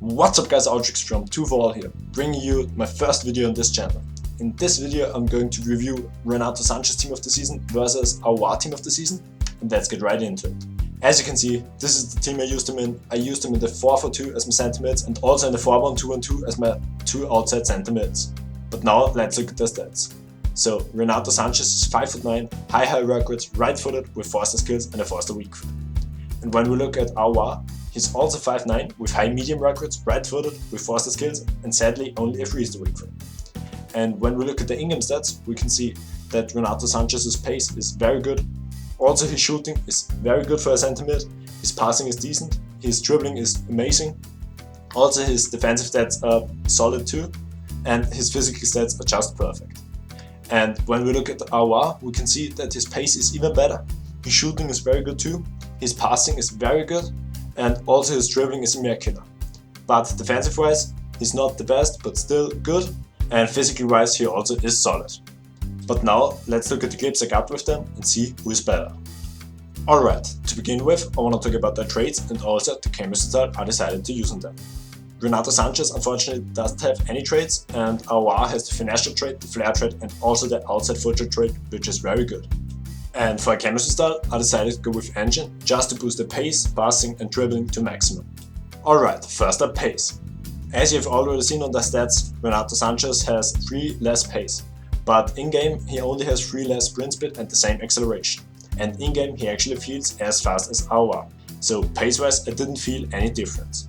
What's up guys, Outrix from 2 for All here, bringing you my first video on this channel. In this video I'm going to review Renato Sanchez team of the season versus AOUAR team of the season, and let's get right into it. As you can see, this is the team I used him in. I used him in the 4-4-2 as my center mids and also in the 4-1-2-1-2 as my 2 outside center mids. But now let's look at the stats. So Renato Sanchez is 5'9", high records, right-footed with Forster skills and a Forster weak foot. And when we look at AOUAR, he's also 5'9", with high medium records, right-footed with Forster skills, and sadly only a 3 weak foot. And when we look at the in-game stats, we can see that Renato Sanchez's pace is very good. Also his shooting is very good for a center mid, his passing is decent, his dribbling is amazing. Also his defensive stats are solid too, and his physical stats are just perfect. And when we look at AOUAR, we can see that his pace is even better, his shooting is very good too, his passing is very good, and also his dribbling is a mere killer. But defensive wise, he's not the best, but still good, and physically wise he also is solid. But now let's look at the clips I got with them and see who is better. Alright, to begin with I want to talk about their traits and also the chemistry style I decided to use on them. Renato Sanchez unfortunately doesn't have any traits, and AOUAR has the finesse trait, the flair trait, and also the outside foot trait, which is very good. And for a chemistry style, I decided to go with engine, just to boost the pace, passing and dribbling to maximum. Alright, first up pace. As you have already seen on the stats, Renato Sanchez has 3 less pace, but in-game he only has 3 less sprint speed and the same acceleration. And in-game he actually feels as fast as AOUAR, so pace-wise I didn't feel any difference.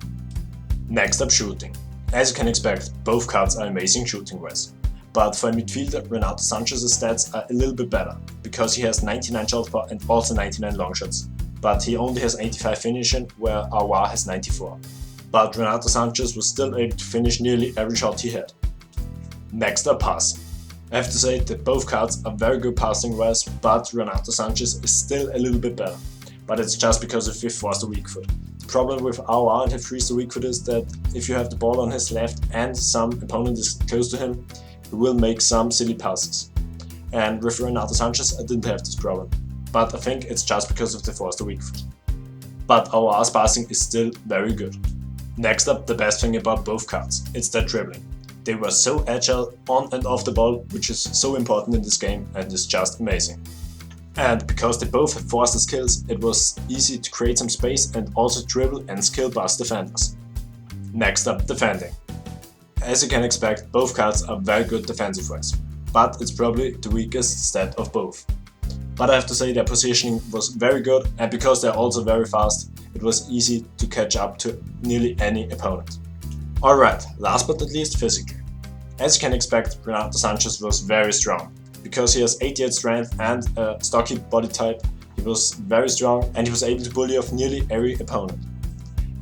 Next up shooting. As you can expect, both cards are amazing shooting-wise. But for a midfielder, Renato Sanchez's stats are a little bit better, because he has 99 shot power and also 99 long shots, but he only has 85 finishing, where AOUAR has 94. But Renato Sanchez was still able to finish nearly every shot he had. Next up passing. I have to say that both cards are very good passing wise, but Renato Sanchez is still a little bit better. But it's just because of his Forster weak foot. The problem with AOUAR and his 3 weak foot is that if you have the ball on his left and some opponent is close to him, he will make some silly passes. And with Renato Sanchez I didn't have this problem, but I think it's just because of the Forster weak foot. But AOUAR's passing is still very good. Next up, the best thing about both cards, it's their dribbling. They were so agile on and off the ball, which is so important in this game and is just amazing. And because they both have Forster skills, it was easy to create some space and also dribble and skill bust defenders. Next up, defending. As you can expect, both cards are very good defensive wise, but it's probably the weakest stat of both. But I have to say their positioning was very good, and because they're also very fast, it was easy to catch up to nearly any opponent. Alright, last but not least, physically. As you can expect, Renato Sanchez was very strong. Because he has 88 strength and a stocky body type, he was very strong and he was able to bully off nearly every opponent.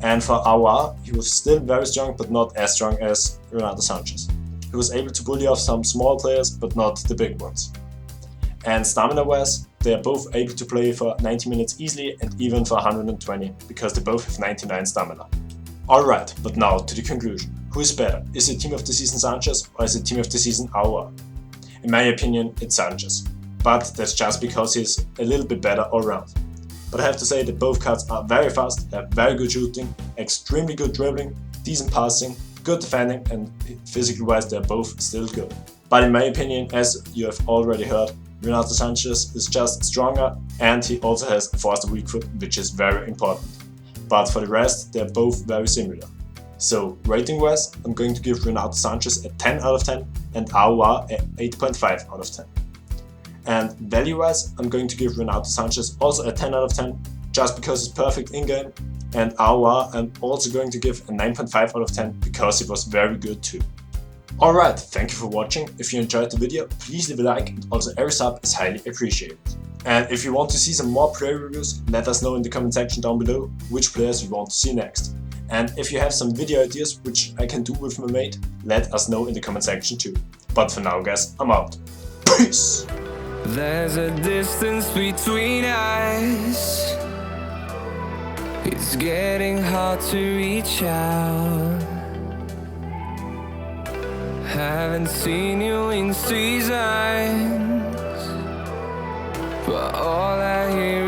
And for AOUAR, he was still very strong, but not as strong as Renato Sanchez. He was able to bully off some small players, but not the big ones. And stamina-wise, they are both able to play for 90 minutes easily and even for 120, because they both have 99 stamina. Alright, but now to the conclusion. Who is better? Is it team of the season Sanchez or is it team of the season AOUAR? In my opinion, it's Sanchez. But that's just because he's a little bit better all round. But I have to say that both cards are very fast, have very good shooting, extremely good dribbling, decent passing, good defending, and physically wise they're both still good. But in my opinion, as you have already heard, Renato Sanchez is just stronger and he also has a Forster weak foot, which is very important. But for the rest, they're both very similar. So rating wise, I'm going to give Renato Sanchez a 10 out of 10 and AOUAR a 8.5 out of 10. And value wise, I'm going to give Renato Sanchez also a 10 out of 10, just because it's perfect in-game, and AOUAR I'm also going to give a 9.5 out of 10 because it was very good too. Alright, thank you for watching. If you enjoyed the video, please leave a like, and also every sub is highly appreciated. And if you want to see some more player reviews, let us know in the comment section down below which players you want to see next. And if you have some video ideas which I can do with my mate, let us know in the comment section too. But for now guys, I'm out. Peace! There's a distance between us. It's getting hard to reach out. Haven't seen you in seasons, but all I hear